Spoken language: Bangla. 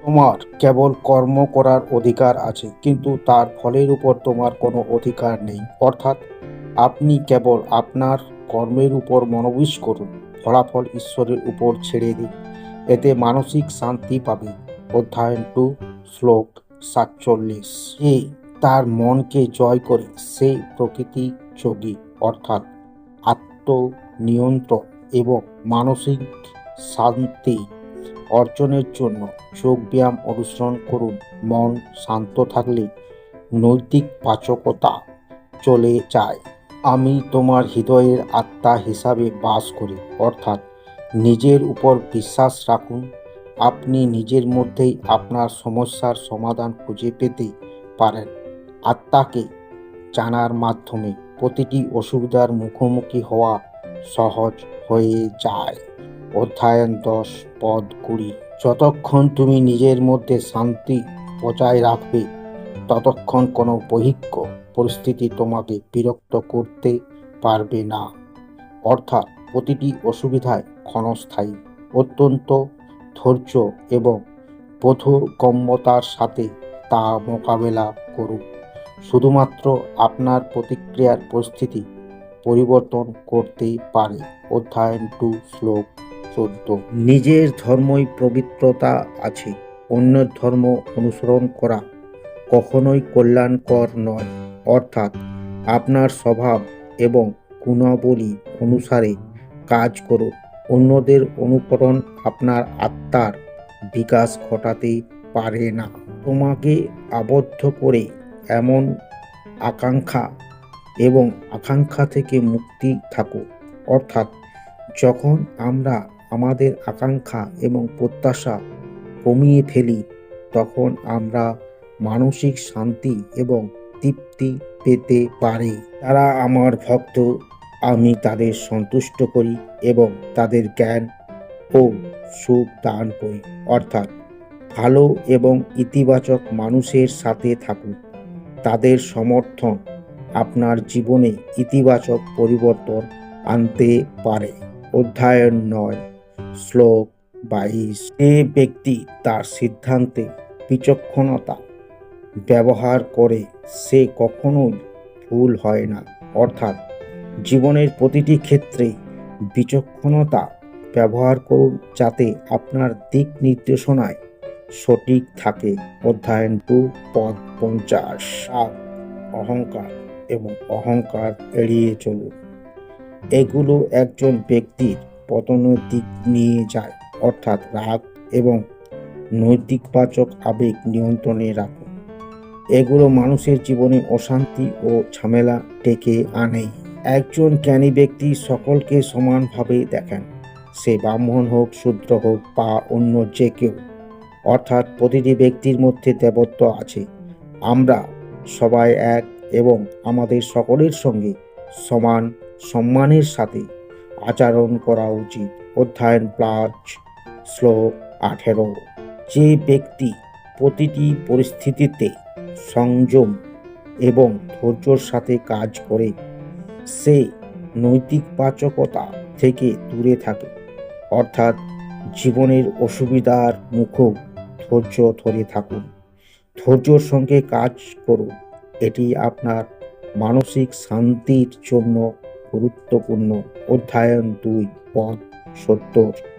তোমার কেবল কর্ম করার অধিকার আছে, কিন্তু তার ফলের উপর তোমার কোনো অধিকার নেই। অর্থাৎ আপনি কেবল আপনার কর্মের উপর মনোনিবেশ করুন, ফলাফল ঈশ্বরের উপর ছেড়ে দিন। এতে মানসিক শান্তি পাবে। অধ্যায়ন 2, শ্লোক 47। যে তার মনকে জয় করে সে প্রকৃতি যোগী, অর্থাৎ আত্মনিয়ন্ত্রণ এবং মানসিক শান্তি অর্জনের জন্য যোগব্যায়াম অনুসরণ করুন। মন শান্ত থাকলে নৈতিক পাচকতা চলে যায়। আমি তোমার হৃদয়ের আত্মা হিসাবে বাস করি, অর্থাৎ নিজের উপর বিশ্বাস রাখুন। আপনি নিজের মধ্যেই আপনার সমস্যার সমাধান খুঁজে পেতে পারেন। আত্মাকে জানার মাধ্যমে প্রতিটি অসুবিধার মুখোমুখি হওয়া সহজ হয়ে যায়। অধ্যায়ন 10, পদ 20। যতক্ষণ তুমি নিজের মধ্যে শান্তি বজায় রাখবে, ততক্ষণ কোনো বহিঃ পরিস্থিতি তোমাকে বিরক্ত করতে পারবে না। অর্থাৎ প্রতিটি অসুবিধায় ক্ষণস্থায়ী। অত্যন্ত ধৈর্য এবং বোধগম্যতার সাথে তা মোকাবেলা করুন। শুধুমাত্র আপনার প্রতিক্রিয়ার পরিস্থিতি পরিবর্তন করতে পারে। অধ্যায়ন 2, শ্লোক 14। নিজের ধর্মই পবিত্রতা আছে, অন্যের ধর্ম অনুসরণ করা কখনোই কল্যাণকর নয়। অর্থাৎ আপনার স্বভাব এবং গুণাবলী অনুসারে কাজ করুন। অন্যদের অনুকরণ আপনার আত্মার বিকাশ ঘটাতে পারে না। তোমাকে আবদ্ধ করে এমন আকাঙ্ক্ষা থেকে মুক্তি থাকো। অর্থাৎ যখন আমরা আমাদের আকাঙ্ক্ষা এবং প্রত্যাশা কমিয়ে ফেলি, তখন আমরা মানসিক শান্তি এবং তৃপ্তি পেতে পারি। তারা আমার ভক্ত, আমি তাদের সন্তুষ্ট করি এবং তাদের জ্ঞান ও সুখ দান করি। অর্থাৎ ভালো এবং ইতিবাচক মানুষের সাথে থাকুন। তাদের সমর্থন আপনার জীবনে ইতিবাচক পরিবর্তন আনতে পারে। অধ্যায়ন 9, শ্লোক 22। যে ব্যক্তি তার সিদ্ধান্তে বিচক্ষণতা ব্যবহার করে সে কখনোই ভুল হয় না। অর্থাৎ জীবনের প্রতিটি ক্ষেত্রে বিচক্ষণতা ব্যবহার করুন, যাতে আপনার দিক নির্দেশনায় সঠিক থাকে। অধ্যায়ন 2, পদ 50। অহংকার এবং অহংকার এড়িয়ে চলুন। এগুলো একজন ব্যক্তির পতনের দিক নিয়ে যায়। অর্থাৎ রাগ এবং নৈতিকবাচক আবেগ নিয়ন্ত্রণে রাখুন। এগুলো মানুষের জীবনে অশান্তি ও ঝামেলা ডেকে আনে। একজন জ্ঞানী ব্যক্তি সকলকে সমানভাবে দেখেন, সে ব্রাহ্মণ হোক, শূদ্র হোক বা অন্য যে কেউ। অর্থাৎ প্রতিটি ব্যক্তির মধ্যে দেবত্ব আছে। আমরা সবাই এক এবং আমাদের সকলের সঙ্গে সমান সম্মানের সাথে আচরণ করা উচিত। অধ্যায়ন 5, শ্লোক 18। যে ব্যক্তি প্রতিটি পরিস্থিতিতে সংযম এবং ধৈর্যের সাথে কাজ করে, সে নৈতিক পাচকতা থেকে দূরে থাকে। অর্থাৎ জীবনের অসুবিধার মুখেও ধৈর্য ধরে থাকুন। ধৈর্যের সঙ্গে কাজ করুন, এটি আপনার মানসিক শান্তির জন্য গুরুত্বপূর্ণ। অধ্যায়ন 2, পদ 70।